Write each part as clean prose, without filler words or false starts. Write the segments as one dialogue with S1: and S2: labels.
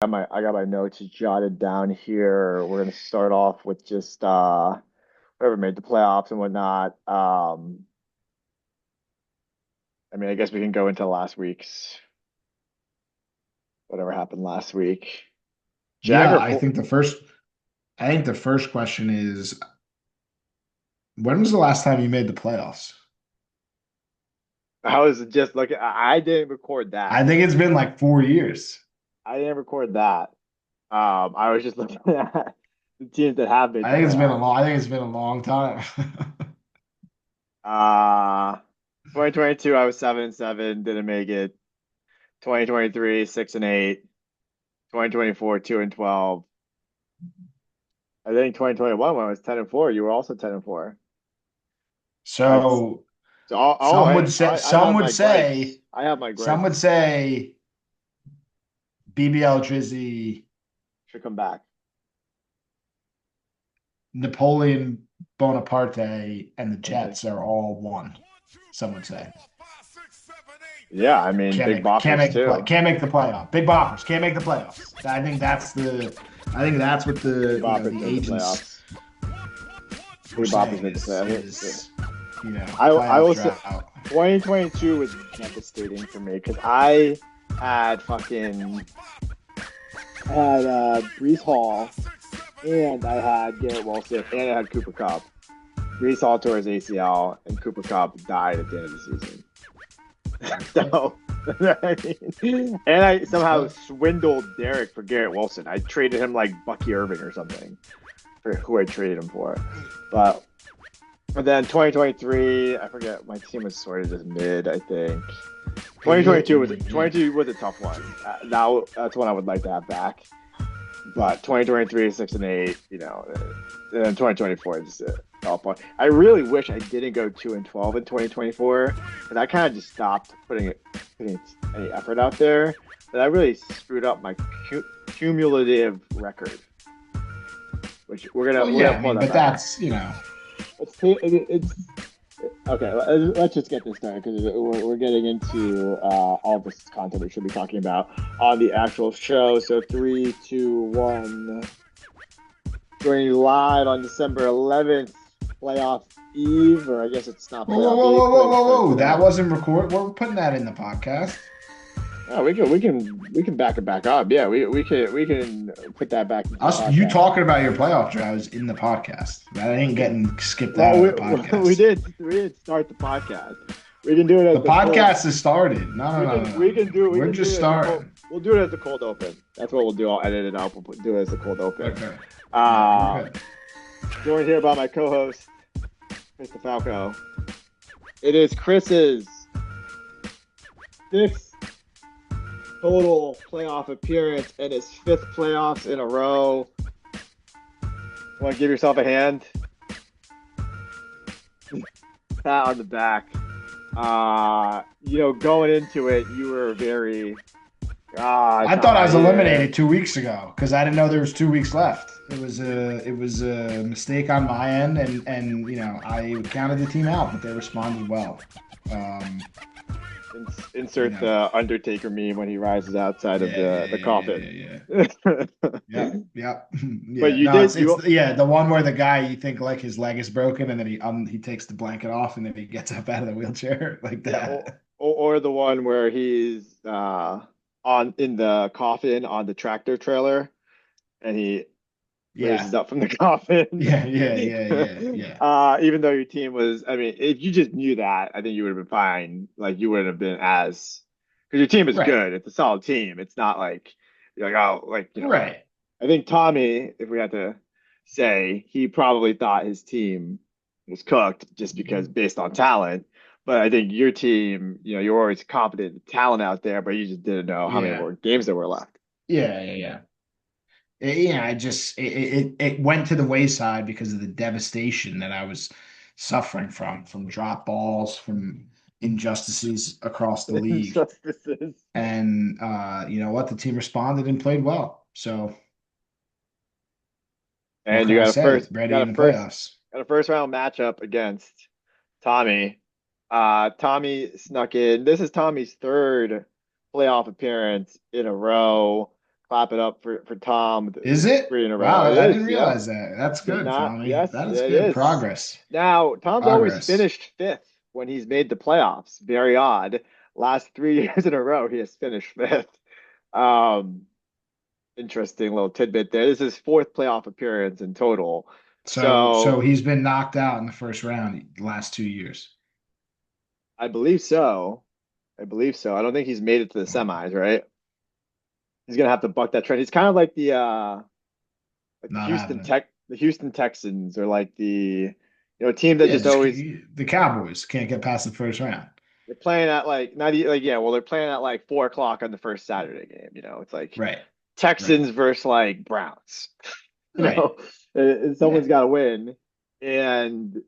S1: I got my notes jotted down here. We're gonna start off with just whoever made the playoffs and whatnot. I mean, I guess we can go into last week's whatever happened last week.
S2: Yeah,
S1: Jagger,
S2: I think the first question is when was the last time you made the playoffs?
S1: I was just looking. I didn't record
S2: I
S1: that.
S2: think it's been like 4 years.
S1: I didn't record that. I was just looking at the teams that have made the playoffs.
S2: I think it's been a long time.
S1: Uh, 2022, I was 7-7, didn't make it. 2023, 6-8. 2024, 2-12. I think 2021 when I was 10-4, you were also 10-4. That's
S2: So
S1: so. Hey, I
S2: some
S1: have
S2: would
S1: my
S2: say
S1: gripes. I have my
S2: some would
S1: gripes.
S2: say BBL Drizzy,
S1: Should come back.
S2: Napoleon Bonaparte, and the
S1: Okay.
S2: Jets are all one. Some would say.
S1: Yeah, I mean, big boppers too.
S2: Can't make the playoff. Big boppers can't make the playoffs. I think that's what
S1: Big
S2: the
S1: boppers
S2: the
S1: made the
S2: agents
S1: playoffs.
S2: were
S1: Big boppers
S2: saying
S1: made the playoffs.
S2: is
S1: I
S2: playoff
S1: will say
S2: drought.
S1: 2022 was devastating for me because I had fucking had Brees Hall and I had Garrett Wilson and I had Cooper Cup. Brees Hall tore his ACL and Cooper Cup died at the end of the season. So, I mean, and I somehow
S2: So
S1: swindled Derek for Garrett Wilson. I traded him like Bucky Irving or something for who I traded him for. But then 2023, I forget, my team was sort of just mid, I think. 2022 was
S2: yeah.
S1: 22 was a tough one. Now that's one I would like to have back. But 2023, 6-8, and then 2024 just fell apart. I really wish I didn't go 2-12 in 2024 because I kind of just stopped putting any effort out there. But I really screwed up my cumulative record, which
S2: Well,
S1: we're
S2: yeah.
S1: gonna
S2: I
S1: pull
S2: mean,
S1: that
S2: but
S1: back up.
S2: that's.
S1: It's okay. Let's just get this started because we're getting into all this content we should be talking about on the actual show. So three, two, one. Joining you live on December 11th, playoff eve, or I guess it's not
S2: Whoa, whoa,
S1: playoff
S2: whoa,
S1: eve
S2: whoa,
S1: because
S2: whoa,
S1: it
S2: whoa,
S1: starts
S2: whoa! That
S1: today.
S2: wasn't record. We're putting that in the podcast.
S1: Oh, we can back it back up. Yeah, we can put that back into the
S2: You
S1: podcast.
S2: talking about your playoff drives in the podcast. That ain't getting skipped
S1: Well,
S2: out of
S1: we
S2: the
S1: we
S2: podcast.
S1: did start the podcast. We can do it
S2: The
S1: as the cold.
S2: podcast has started. No, no,
S1: We
S2: no,
S1: can
S2: no, no,
S1: we
S2: no.
S1: can do we
S2: We're
S1: can do
S2: just
S1: it as the cold.
S2: starting.
S1: We'll do it as the cold open. That's what we'll do. I'll edit it out. Do it as the cold open.
S2: Okay. All right, we're
S1: Uh,
S2: good.
S1: Joined here by my co-host, Chris DeFalco. It is Chris's sixth total playoff appearance and his fifth playoffs in a row. Want to give yourself a hand? Pat on the back. Going into it, you were very
S2: I
S1: it's not
S2: thought I
S1: my
S2: was
S1: year.
S2: eliminated 2 weeks ago because I didn't know there was 2 weeks left. It was a mistake on my end, and I counted the team out, but they responded well. Um, you
S1: Insert
S2: know,
S1: the Undertaker meme when he rises outside of
S2: yeah, yeah,
S1: the
S2: yeah, yeah,
S1: coffin.
S2: yeah, yeah.
S1: But
S2: Yep, yep, yeah.
S1: you
S2: No,
S1: did
S2: it's
S1: you
S2: yeah, the one where the guy you think like his leg is broken, and then he takes the blanket off, and then he gets up out of the wheelchair like
S1: yeah, or,
S2: that.
S1: or the one where he's on in the coffin on the tractor trailer and he raises
S2: Yeah,
S1: up from the coffin.
S2: yeah, yeah, yeah, yeah, yeah.
S1: Even though your team was, I mean, if you just knew that, I think you would have been fine. Like you wouldn't have been as because your team is
S2: Right,
S1: good. It's a solid team. It's not like you're like, oh,
S2: right.
S1: I think Tommy, if we had to say, he probably thought his team was cooked just because based on talent. But I think your team, you're always competent talent out there, but you just didn't know how many
S2: Yeah,
S1: more games there were left.
S2: yeah, yeah, yeah. Yeah, it went to the wayside because of the devastation that I was suffering from drop balls, from injustices across the league.
S1: Injustices.
S2: And you know what? The team responded and played well. So what
S1: And
S2: can
S1: you
S2: I
S1: got a
S2: say?
S1: first,
S2: Ready in the playoffs.
S1: got a first round matchup against Tommy. Tommy snuck in. This is Tommy's third playoff appearance in a row. Clap it up for Tom.
S2: Is it?
S1: 3 in a row. It
S2: Wow, I didn't
S1: is. Yep.
S2: realize that. That's
S1: Did
S2: good,
S1: not.
S2: Tommy.
S1: Yes,
S2: That is
S1: it
S2: good.
S1: is.
S2: Progress.
S1: Now, Tom's always
S2: Progress.
S1: finished fifth when he's made the playoffs. Very odd. Last 3 years in a row, he has finished fifth. Um, Interesting little tidbit there. This is his fourth playoff appearance in total.
S2: So
S1: So
S2: he's been knocked out in the first round the last 2 years.
S1: I believe so. I believe so. I don't think he's made it to the
S2: Wow.
S1: semis, right? He's gonna have to buck that trend. He's kind of like
S2: Not having it.
S1: The Houston Texans, or like the team that
S2: Yeah,
S1: just
S2: just
S1: always
S2: the Cowboys can't get past the first round.
S1: they're playing at like not like yeah, well they're playing at like 4 o'clock on the first Saturday game. It's like
S2: Right. Right.
S1: Texans versus like Browns. You
S2: Right.
S1: know, and
S2: Yeah.
S1: someone's got to win. And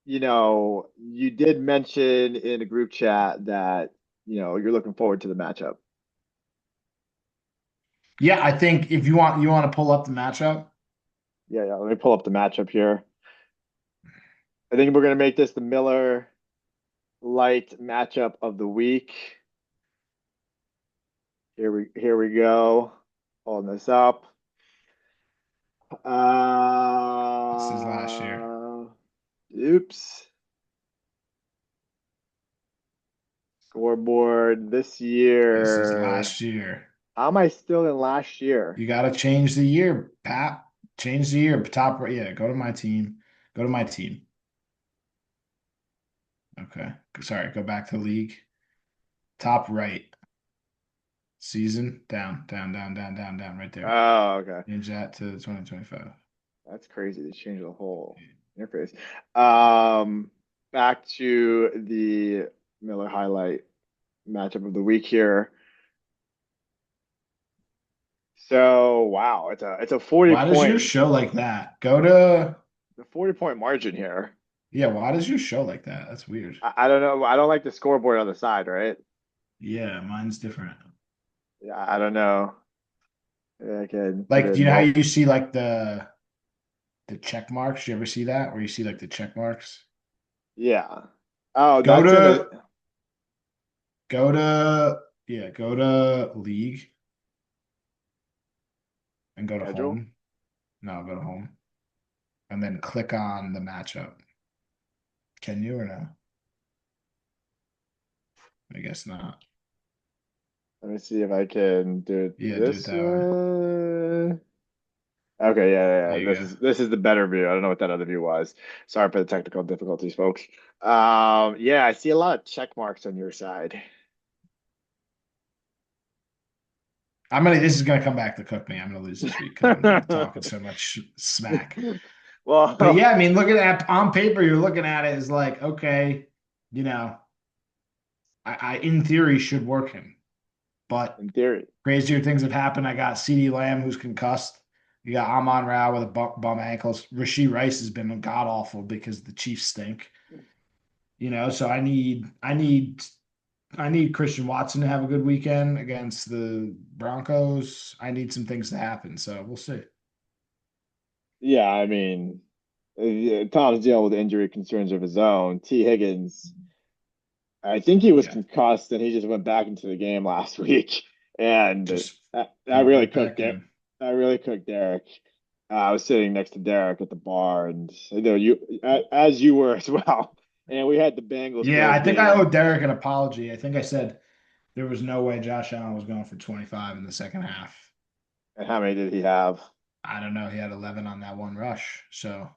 S1: you did mention in a group chat that you're looking forward to the matchup.
S2: Yeah, I think if you want to pull up the matchup.
S1: Yeah, yeah. Let me pull up the matchup here. I think we're gonna make this the Miller Light matchup of the week. Here we go. Pulling this up.
S2: This is last year.
S1: Oops. Scoreboard this
S2: This is
S1: year.
S2: last year.
S1: How am I still in last year?
S2: You got to change the year, Pat. Change the year. Top right. Yeah, go to my team. Go to my team. Okay. Sorry, go back to league. Top right. Season down, down, down, down, down, down, right there.
S1: Oh, okay.
S2: Change that to 2025.
S1: That's crazy. They changed the whole interface. Um, Back to the Miller highlight matchup of the week here. So wow, it's a 40
S2: Why does your
S1: point
S2: show like that? Go to
S1: the 40 point margin here.
S2: Yeah, why does your show like that? That's weird.
S1: I don't know. I don't like the scoreboard on the side, right?
S2: Yeah, mine's different.
S1: Yeah, I don't know. I can put
S2: Like, do
S1: in
S2: you know how
S1: more.
S2: you see like the check marks? You ever see that? Where you see like the check marks?
S1: Yeah. Oh,
S2: Go
S1: that's in a
S2: to go to yeah, go to league and go to
S1: schedule.
S2: home. No, go to home. And then click on the matchup. Can you or no? I guess not.
S1: Let me see if I can do it
S2: Yeah, do it
S1: this
S2: that way.
S1: way. Okay, yeah, yeah,
S2: There
S1: yeah.
S2: you
S1: This
S2: go.
S1: is this is the better view. I don't know what that other view was. Sorry for the technical difficulties, folks. Yeah, I see a lot of check marks on your side.
S2: This is gonna come back to cook me. I'm gonna lose this week because I'm talking so much smack. But
S1: Well,
S2: yeah, I mean, looking at on paper, you're looking at it as like, okay, you know, I in theory should work him. But
S1: in theory.
S2: crazier things have happened. I got CeeDee Lamb who's concussed. You got Amon Ra with a bum ankles. Rasheed Rice has been god awful because the Chiefs stink. So I need Christian Watson to have a good weekend against the Broncos. I need some things to happen. So we'll see.
S1: Yeah, I mean, Tom's dealing with injury concerns of his own. T. Higgins, I think he was
S2: Yeah.
S1: concussed and he just went back into the game last week. And
S2: Just
S1: I
S2: went
S1: really
S2: right
S1: cooked
S2: back
S1: it.
S2: in.
S1: I really cooked Derek. I was sitting next to Derek at the bar, and as you were as well. And we had the Bengals
S2: Yeah,
S1: Bills
S2: I think I owe
S1: game.
S2: Derek an apology. I think I said there was no way Josh Allen was going for 25 in the second half.
S1: And how many did he have?
S2: I don't know. He had 11 on that one rush. So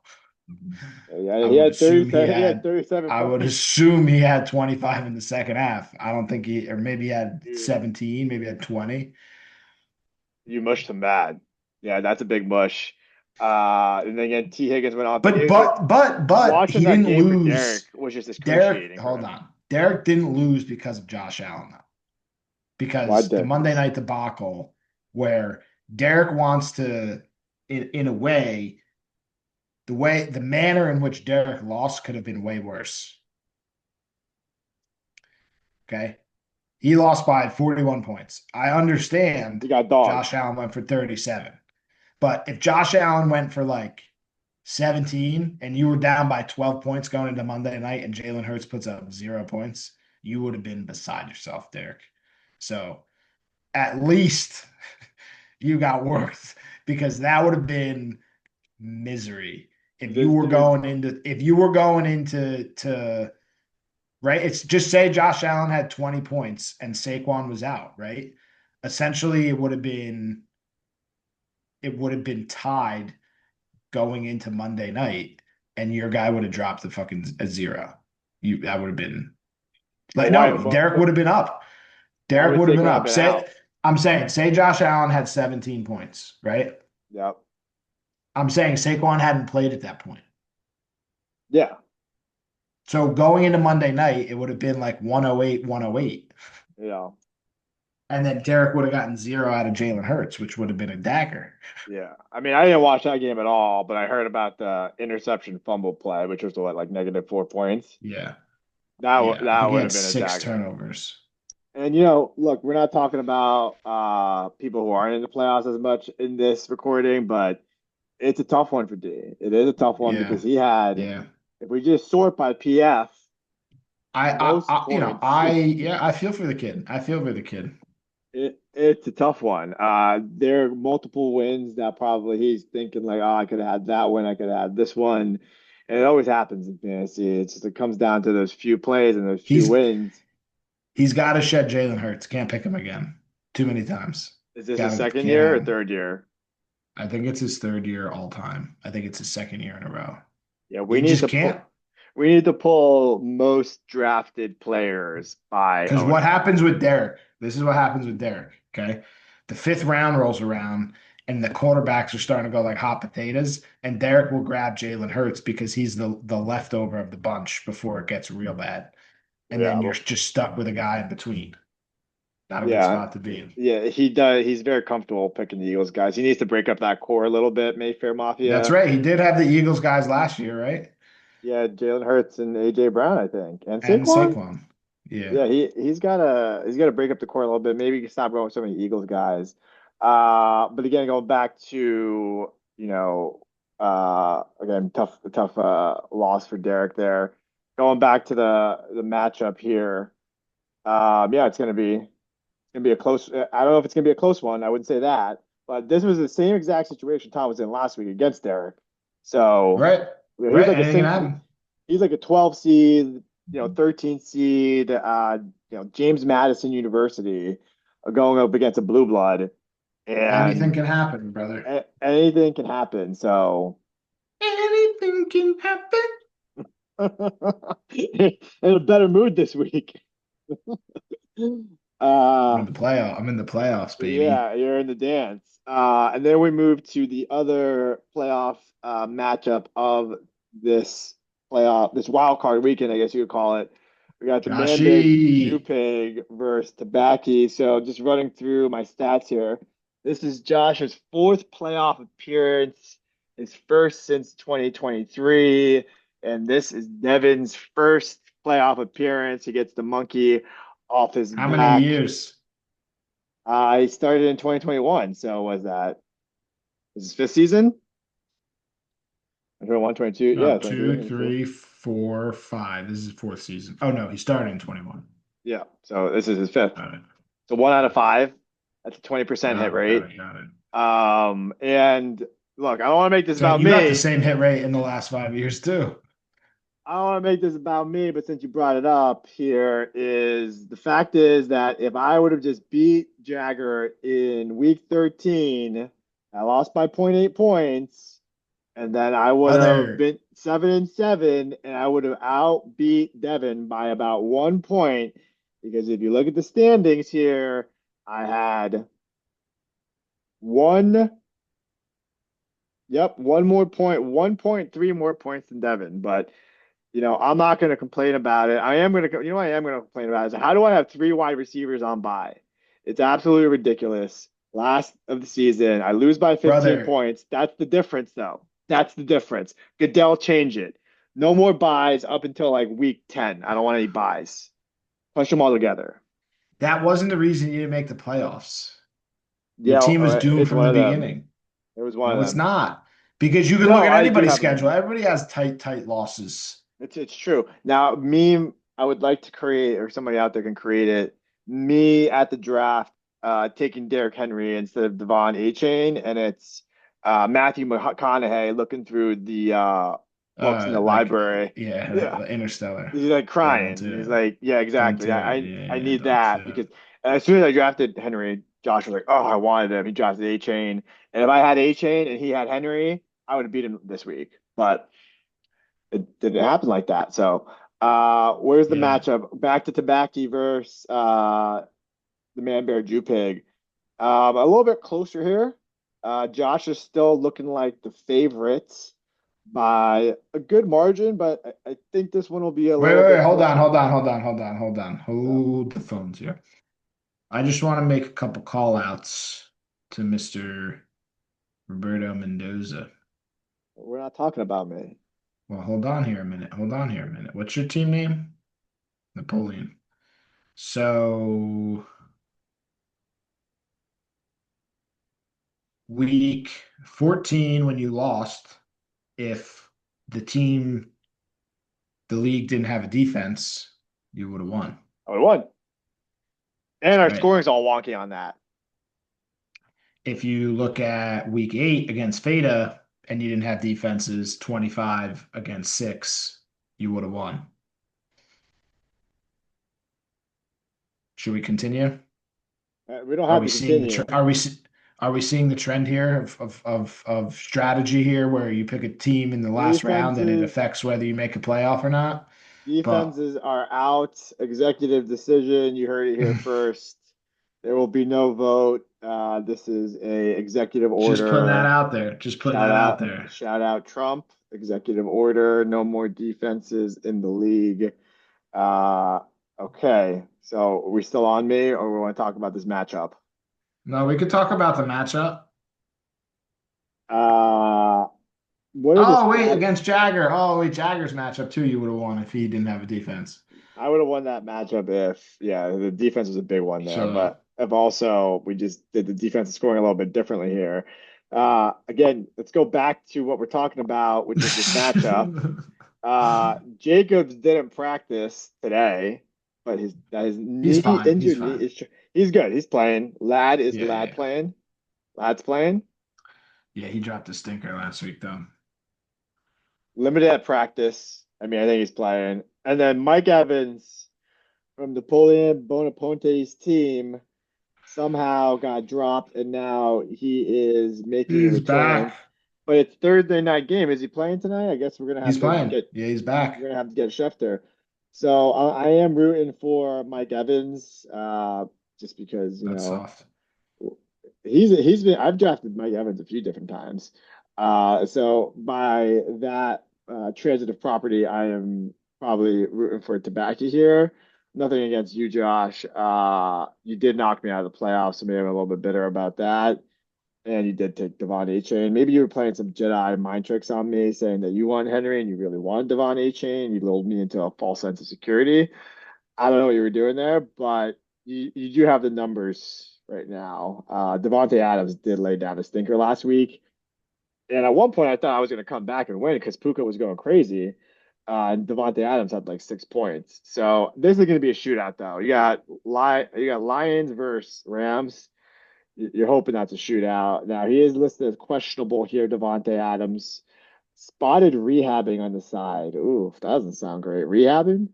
S1: Yeah,
S2: I
S1: he
S2: would
S1: had
S2: assume he
S1: 37. He had
S2: had
S1: 37
S2: I would
S1: points.
S2: assume he had 25 in the second half. I don't think or maybe he had
S1: Dude,
S2: 17, maybe he had 20.
S1: you mushed him bad. Yeah, that's a big mush. And then again, T. Higgins went off.
S2: But
S1: Watching
S2: he
S1: that
S2: didn't
S1: game for Derek
S2: lose.
S1: was just
S2: Derek,
S1: excruciating for
S2: hold
S1: him.
S2: on. Derek didn't lose because of Josh Allen, though.
S1: Why
S2: Because the
S1: Derek
S2: Monday
S1: lose?
S2: night debacle where Derek wants to, in a way, the manner in which Derek lost could have been way worse. Okay. He lost by 41 points. I understand
S1: He got dogged.
S2: Josh Allen went for 37. But if Josh Allen went for like 17 and you were down by 12 points going into Monday night and Jalen Hurts puts up 0 points, you would have been beside yourself, Derek. So at least you got worked because that would have been misery if you
S1: This
S2: were
S1: dude,
S2: going into to right. It's just say Josh Allen had 20 points and Saquon was out, right? Essentially, it would have been tied going into Monday night, and your guy would have dropped the fucking a zero. That would have been
S1: but
S2: like
S1: why?
S2: no, Derek would have been up.
S1: Why
S2: Derek
S1: would
S2: would have been
S1: Saquon have
S2: up.
S1: been out?
S2: Say Josh Allen had 17 points, right?
S1: Yep.
S2: I'm saying Saquon hadn't played at that point.
S1: Yeah.
S2: So going into Monday night, it would have been like 108, 108.
S1: Yeah.
S2: And then Derek would have gotten zero out of Jalen Hurts, which would have been a dagger.
S1: Yeah. I mean, I didn't watch that game at all, but I heard about the interception fumble play, which was what, like -4 points.
S2: Yeah.
S1: That
S2: Yeah. I
S1: that
S2: think he
S1: would
S2: had
S1: have been a
S2: six
S1: dagger.
S2: turnovers.
S1: And look, we're not talking about people who aren't in the playoffs as much in this recording, but it's a tough one for D. It is a tough one
S2: Yeah.
S1: because he had,
S2: Yeah.
S1: if we just sort by PF,
S2: I, I,
S1: most
S2: I you know,
S1: points.
S2: I feel for the kid. I feel for the kid.
S1: It's a tough one. There are multiple wins that probably he's thinking like, oh, I could have had that one, I could have had this one. And it always happens in fantasy. It comes down to those few plays and those few
S2: He's
S1: wins.
S2: he's got to shed Jalen Hurts. Can't pick him again. Too many times.
S1: Is this his
S2: Got to
S1: second year or
S2: can't.
S1: third year?
S2: I think it's his third year all time. I think it's his second year in a row.
S1: Yeah,
S2: You just can't.
S1: we need to pull most drafted players by
S2: Because what
S1: owner.
S2: happens with Derek? This is what happens with Derek. Okay. The fifth round rolls around and the quarterbacks are starting to go like hot potatoes. And Derek will grab Jalen Hurts because he's the leftover of the bunch before it gets real bad. And then
S1: Yeah,
S2: you're just stuck with a guy in between. Not a good
S1: yeah,
S2: spot to be in.
S1: yeah. He does. He's very comfortable picking the Eagles guys. He needs to break up that core a little bit. Mayfair
S2: That's
S1: Mafia.
S2: right. He did have the Eagles guys last year, right?
S1: Yeah, Jalen Hurts and AJ Brown, I think, and
S2: And
S1: Saquon.
S2: Saquon. Yeah.
S1: Yeah, he's gotta break up the core a little bit. Maybe he can stop going with so many Eagles guys. But again, going back to again, tough loss for Derek there. Going back to the matchup here. Yeah, it's gonna be a close. I don't know if it's gonna be a close one. I wouldn't say that, but this was the same exact situation Tom was in last week against Derek. So
S2: Right.
S1: he's
S2: Right.
S1: like a
S2: Anything can
S1: six.
S2: happen.
S1: He's like a 12 seed, 13 seed. James Madison University going up against a blue blood,
S2: Anything
S1: and
S2: can happen, brother.
S1: anything can happen. So
S2: Anything can happen.
S1: in a better mood this week.
S2: I'm
S1: Uh,
S2: in the playoff. I'm in the playoffs, baby.
S1: Yeah, you're in the dance. And then we move to the other playoff matchup of this this wild card weekend, I guess you could call it. We got the Man Big Jew
S2: Joshy.
S1: Pig versus Tabaki. So just running through my stats here. This is Josh's fourth playoff appearance, his first since 2023. And this is Devin's first playoff appearance. He gets the monkey off his
S2: How many
S1: back.
S2: years?
S1: I started in 2021, so was that this is fifth season? 21, 22,
S2: No,
S1: yeah, 23,
S2: two,
S1: 24.
S2: three, four, five. This is fourth season. Oh no, he started in 21.
S1: Yeah, so this is his fifth.
S2: Got it.
S1: So 1 out of 5. That's a 20% hit
S2: Got it. Got
S1: rate.
S2: it. Got it.
S1: And look, I don't want to make this
S2: So
S1: about
S2: you got the
S1: me.
S2: same hit rate in the last 5 years too.
S1: I don't want to make this about me, but since you brought it up, here is the fact is that if I would have just beat Jagger in week 13, I lost by point 0.8 points. And then I would have
S2: Brother,
S1: been 7-7, and I would have outbeat Devin by about 1 point. Because if you look at the standings here, I had one, yep, 1 more point, 1.3 more points than Devin. But I'm not going to complain about it. I am going to, what I am going to complain about is how do I have 3 wide receivers on bye? It's absolutely ridiculous. Last of the season, I lose by 15
S2: brother,
S1: points. That's the difference, though. That's the difference. Goodell, change it. No more buys up until like week 10. I don't want any buys. Push them all together.
S2: that wasn't the reason you didn't make the playoffs. Your
S1: Yeah,
S2: team was doomed
S1: it's
S2: from
S1: one
S2: the
S1: of them.
S2: beginning.
S1: It was one of
S2: No, it's
S1: them.
S2: not. Because you can look
S1: No,
S2: at
S1: I do
S2: anybody's
S1: have
S2: schedule.
S1: them.
S2: Everybody has tight losses.
S1: It's true. Now, meme I would like to create, or somebody out there can create it. Me at the draft taking Derrick Henry instead of Devon Achane, and it's Matthew McConaughey looking through the books in the
S2: Like,
S1: library. Yeah,
S2: yeah, Interstellar.
S1: he's like
S2: That one
S1: crying. He's
S2: too.
S1: like, yeah,
S2: Done
S1: exactly.
S2: too.
S1: I
S2: Yeah,
S1: need
S2: done
S1: that
S2: too.
S1: because as soon as I drafted Henry, Josh was like, oh, I wanted him. He drafted Achane, and if I had Achane and he had Henry, I would have beat him this week. But it didn't happen like that. So, where's the
S2: Yeah.
S1: matchup? Back to Tabaki versus the Man Bear Jew Pig. A little bit closer here. Josh is still looking like the favorites by a good margin, but I think this one will be a
S2: Wait,
S1: little
S2: wait, wait.
S1: bit
S2: Hold
S1: close.
S2: on, hold on, hold on, hold on, hold on.
S1: Uh,
S2: Hold the phones here. I just want to make a couple call outs to Mr. Roberto Mendoza.
S1: we're not talking about me.
S2: Well, hold on here a minute. Hold on here a minute. What's your team name? Napoleon. So, week 14, when you lost, if the team, the league didn't have a defense, you would have won.
S1: I would have won. And
S2: That's
S1: our
S2: right.
S1: scoring's all wonky on that.
S2: If you look at week 8 against Feta and you didn't have defenses, 25 against 6, you would have won. Should we continue?
S1: We don't
S2: Are
S1: have
S2: we
S1: to
S2: seeing the
S1: continue.
S2: are we seeing the trend here of strategy here where you pick a team in the last round and it
S1: Defenses
S2: affects whether you make a playoff or not? But
S1: Defenses are out. Executive decision. You heard it here first. There will be no vote. This is a executive
S2: just putting that
S1: order.
S2: out there. Just putting that out there.
S1: Shout out Trump. Executive order. No more defenses in the league. Uh, okay. So are we still on me, or we want to talk about this matchup?
S2: No, we could talk about the matchup.
S1: Uh, what are the
S2: Oh, wait,
S1: stats?
S2: against Jagger. Oh, wait, Jagger's matchup too, you would have won if he didn't have a defense.
S1: I would have won that matchup if, yeah, the defense was a big one there.
S2: So
S1: But if also we just did the defensive scoring a little bit differently here. Again, let's go back to what we're talking about, which is this matchup. Jacobs didn't practice today, but his
S2: he's
S1: knee
S2: fine. He's
S1: injured knee
S2: fine.
S1: is he's good. He's playing.
S2: Yeah,
S1: Lad
S2: yeah.
S1: playing. Lad's playing.
S2: Yeah, he dropped a stinker last week though.
S1: Limited at practice. I mean, I think he's playing. And then Mike Evans from Napoleon Bonaparte's team somehow got dropped, and now he is making a
S2: He's back.
S1: return. But it's Thursday night game. Is he playing tonight? I guess
S2: He's playing. Yeah, he's back.
S1: we're gonna have to get Schefter. So I am rooting for Mike Evans, just because
S2: That's soft.
S1: he's been I've drafted Mike Evans a few different times. So by that transitive property, I am probably rooting for Tabaki here. Nothing against you, Josh. You did knock me out of the playoffs, so maybe I'm a little bit bitter about that. And you did take Devon A. Chain. Maybe you were playing some Jedi mind tricks on me, saying that you want Henry and you really wanted Devon A. Chain. You lulled me into a false sense of security. I don't know what you were doing there, but you do have the numbers right now. Devontae Adams did lay down a stinker last week. And at one point, I thought I was going to come back and win because Puka was going crazy. And Devontae Adams had like 6 points. So this is going to be a shootout, though. You got Lions versus Rams. You're hoping that's a shootout. Now he is listed as questionable here. Devontae Adams spotted rehabbing on the side. Ooh, that doesn't sound great. Rehabbing?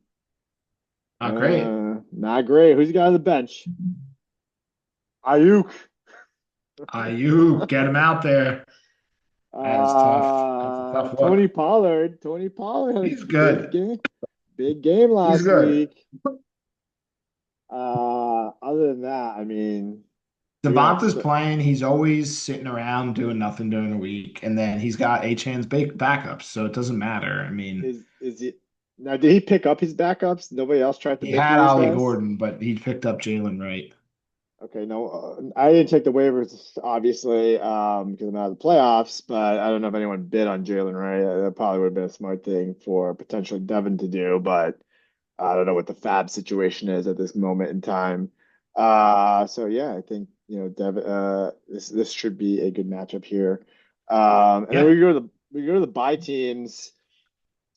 S2: Not great.
S1: Not great. Who's got on the bench? Ayuk.
S2: You get him out there. That is tough. That's a tough
S1: Tony
S2: look.
S1: Pollard. Tony Pollard had a
S2: He's good.
S1: big game
S2: He's
S1: last
S2: good.
S1: week. Other than that, I mean, we got
S2: Devonta's playing. He's always sitting around doing nothing during the week, and then he's got Achan's backups, so it doesn't matter. I mean,
S1: is he now? Did he pick up his backups? Nobody else tried to
S2: he
S1: make
S2: had
S1: moves for
S2: Ollie
S1: us.
S2: Gordon, but he picked up Jalen Wright.
S1: Okay, no, I didn't check the waivers, obviously, because I'm out of the playoffs, but I don't know if anyone bid on Jalen Ray. That probably would have been a smart thing for potentially Devin to do, but I don't know what the fab situation is at this moment in time. So yeah, I think Devin, this should be a good matchup here. And then
S2: Yeah.
S1: we go to the bye teams.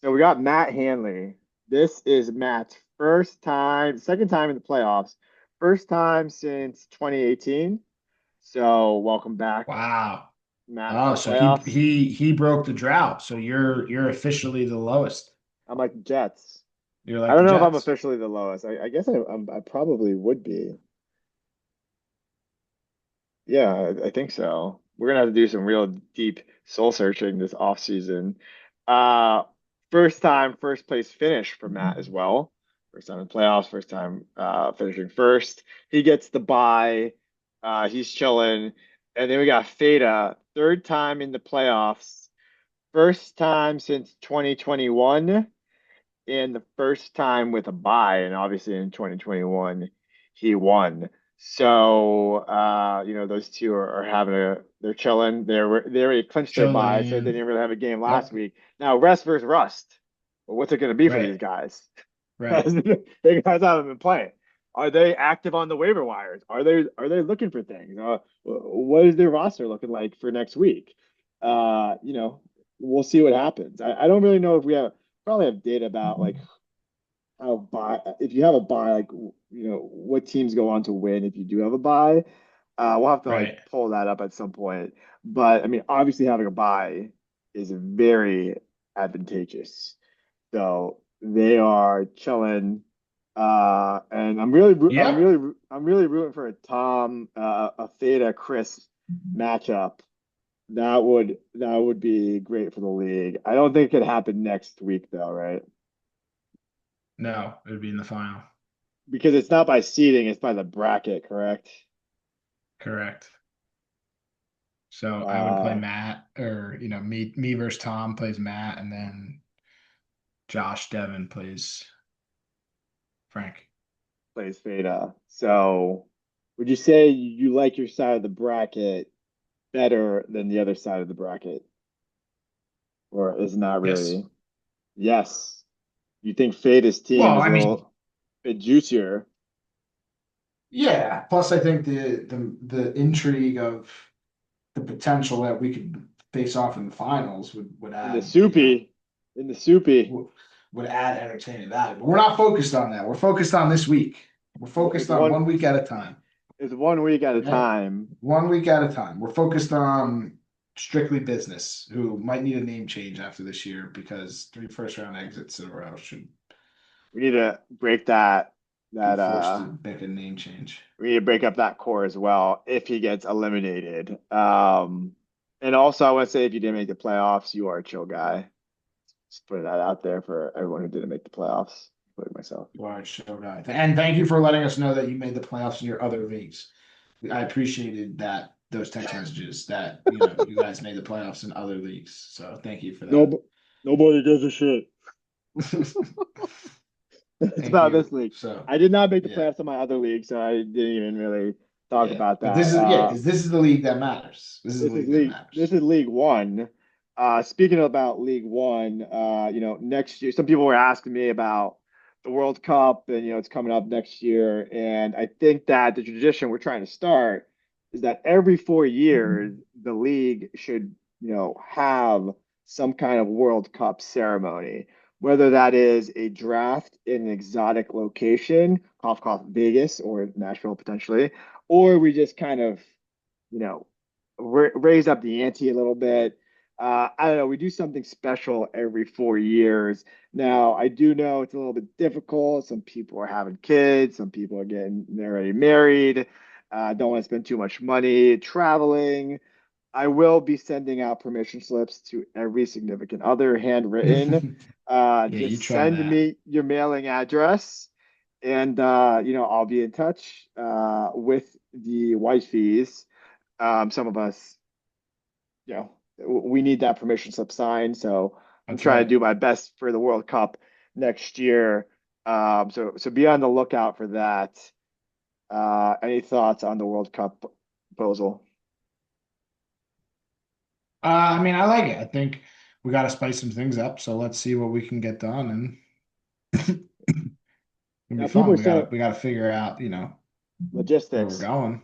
S1: So we got Matt Hanley. This is Matt's second time in the playoffs first time since 2018. So welcome back,
S2: Wow.
S1: Matt, to
S2: Oh,
S1: the
S2: so he
S1: playoffs.
S2: he he broke the drought. So you're officially the lowest.
S1: I'm like the Jets.
S2: You're
S1: I
S2: like the
S1: don't know if I'm
S2: Jets.
S1: officially the lowest. I guess I probably would be. Yeah, I think so. We're gonna have to do some real deep soul searching this off season. Uh, first time, first place finish for Matt as well. First time in playoffs, first time finishing first. He gets the bye. He's chilling. And then we got Fada, third time in the playoffs, first time since 2021 and the first time with a bye, and obviously in 2021 he won. So those two are having they're chilling. They already clinched their bye, so they
S2: Chilling.
S1: didn't really have a game last
S2: Yep.
S1: week. Now rest versus rust. Well, what's it going to be for
S2: Right.
S1: these guys?
S2: Right.
S1: They guys haven't been playing. Are they active on the waiver wires? Are they looking for things? What is their roster looking like for next week? We'll see what happens. I don't really know if we have probably have data about like how buy if you have a buy like what teams go on to win if you do have a buy. We'll have to like
S2: Right.
S1: pull that up at some point. But I mean, obviously having a buy is very advantageous. So they are chilling. And
S2: Yep.
S1: I'm really rooting for a Theta Chris matchup. That would be great for the league. I don't think it could happen next week though, right?
S2: No, it would be in the final.
S1: Because it's not by seeding, it's by the bracket, correct?
S2: Correct. So I would play
S1: Uh,
S2: Matt, or me versus Tom plays Matt, and then Josh Devin plays Frank.
S1: Plays Fada. So, would you say you like your side of the bracket better than the other side of the bracket, or is not
S2: Yes.
S1: really? Yes. You think Fada's team
S2: Well,
S1: is
S2: I
S1: a
S2: mean,
S1: little bit juicier?
S2: yeah. Plus, I think the intrigue of the potential that we could face off in the finals would
S1: In the
S2: add,
S1: soupy, in the soupy,
S2: would, would add entertaining value. But we're not focused on that. We're focused on this week. We're
S1: it's
S2: focused on
S1: one
S2: 1 week at a time.
S1: it's 1 week at a
S2: Right?
S1: time.
S2: 1 week at a time. We're focused on strictly business, who might need a name change after this year because 3 first round exits in a row should
S1: We need to break that
S2: be
S1: that
S2: forced
S1: uh
S2: to make a name change.
S1: we need to break up that core as well if he gets eliminated. And also I want to say if you didn't make the playoffs, you are a chill guy. Just putting that out there for everyone who didn't make the playoffs, including myself.
S2: Large show guy. And thank you for letting us know that you made the playoffs in your other leagues. I appreciated those text messages that you guys made the playoffs in other leagues. So thank you for that.
S1: No, nobody gives a shit. It's
S2: Thank
S1: about this
S2: you.
S1: league.
S2: So
S1: I did not make the
S2: yeah,
S1: playoffs in my other league, so I didn't even really talk
S2: yeah.
S1: about
S2: But
S1: that.
S2: this is because this is the league that matters. This is the
S1: This is
S2: league that
S1: league. This
S2: matters.
S1: is League One. Speaking about League One, next year, some people were asking me about the World Cup, and it's coming up next year, and I think that the tradition we're trying to start is that every 4 years the league should, have some kind of World Cup ceremony, whether that is a draft in an exotic location, cough, Vegas or Nashville potentially, or we just kind of you know, raise up the ante a little bit. I don't know. We do something special every 4 years. Now, I do know it's a little bit difficult. Some people are having kids. Some people are they're already married. Don't want to spend too much money traveling. I will be sending out permission slips to every significant other, handwritten.
S2: Yeah, you
S1: Just
S2: try
S1: send
S2: that.
S1: me your mailing address, and I'll be in touch with the white fees. Some of us, we need that permission slip signed. So I'm
S2: That's
S1: trying to
S2: right.
S1: do my best for the World Cup next year. So be on the lookout for that. Any thoughts on the World Cup proposal?
S2: I mean, I like it. I think we got to spice some things up. So let's see what we can get done, and it'll be
S1: Now, people
S2: fun.
S1: are
S2: We
S1: saying
S2: got to figure out, where we're
S1: logistics,
S2: going.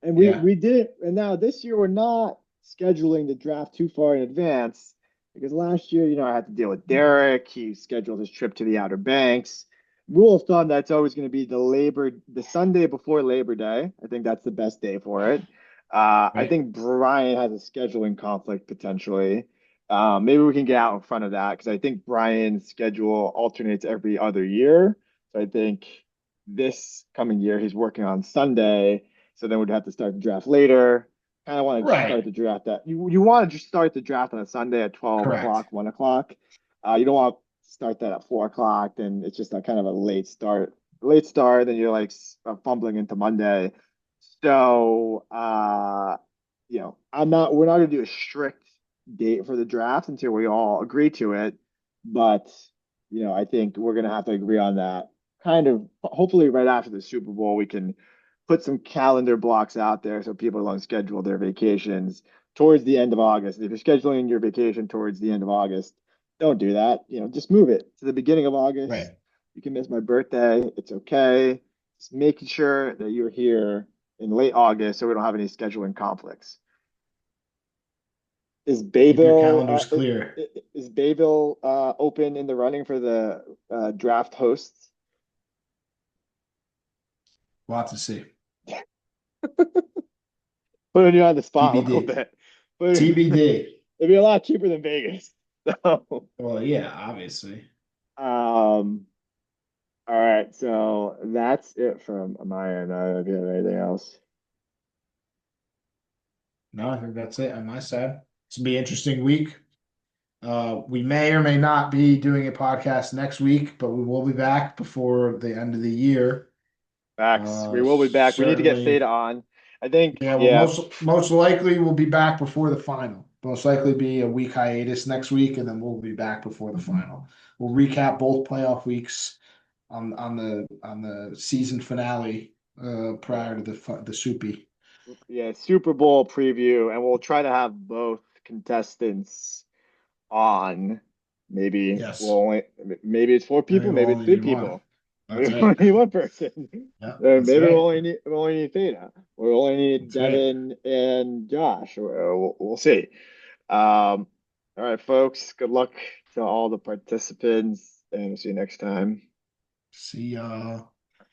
S1: and we
S2: Yeah.
S1: we did it. And now this year we're not scheduling the draft too far in advance because last year, I had to deal with Derek. He scheduled his trip to the Outer Banks. rule of thumb, that's always going to be the Sunday before Labor Day. I think that's the best day for it. I
S2: Right.
S1: think Brian has a scheduling conflict potentially. Maybe we can get out in front of that because I think Brian's schedule alternates every other year. So I think this coming year he's working on Sunday, so then we'd have to start the draft later. Kind of want to
S2: Right.
S1: start the draft at you want to just start the draft on a Sunday at 12
S2: Correct.
S1: o'clock, 1 o'clock. You don't want start that at 4 o'clock, then it's just a kind of a late start. Late start, then you're like fumbling into Monday. So, we're not gonna do a strict date for the draft until we all agree to it. But, I think we're gonna have to agree on that. Kind of, hopefully, right after the Super Bowl, we can put some calendar blocks out there so people don't schedule their vacations towards the end of August. If you're scheduling your vacation towards the end of August, don't do that. Just move it to the beginning of August.
S2: Right.
S1: You can miss my birthday. It's okay. Just making sure that you're here in late August so we don't have any scheduling conflicts. Is
S2: Keep your
S1: Bayville
S2: calendars clear.
S1: is Bayville open in the running for the draft hosts?
S2: We'll have to see.
S1: Putting you on the spot a little
S2: TBD.
S1: bit. But
S2: TBD.
S1: it'd be a lot cheaper than Vegas. So,
S2: Well, yeah, obviously.
S1: um, all right. So that's it from my end. If you have anything else.
S2: No, I think that's it on my side. It's gonna be an interesting week. We may or may not be doing a podcast next week, but we will be back before the end of the year.
S1: Max, we will be back. We need to get Theta
S2: Certainly,
S1: on. I think,
S2: yeah. Well,
S1: yeah,
S2: most likely we'll be back before the final. Most likely be a week hiatus next week, and then we'll be back before the final. We'll recap both playoff weeks on the season finale prior to the Soupy.
S1: yeah, Super Bowl preview, and we'll try to have both contestants on.
S2: Yes,
S1: Maybe it's four
S2: maybe
S1: people,
S2: we'll
S1: maybe it's
S2: only
S1: three
S2: need one.
S1: people.
S2: That's
S1: Maybe we
S2: right.
S1: only need one person.
S2: Yeah, that's
S1: Maybe
S2: right.
S1: we only need Theta. We only need
S2: That's right.
S1: Devin and Josh. We'll see. All right, folks. Good luck to all the participants, and see you next time.
S2: See ya.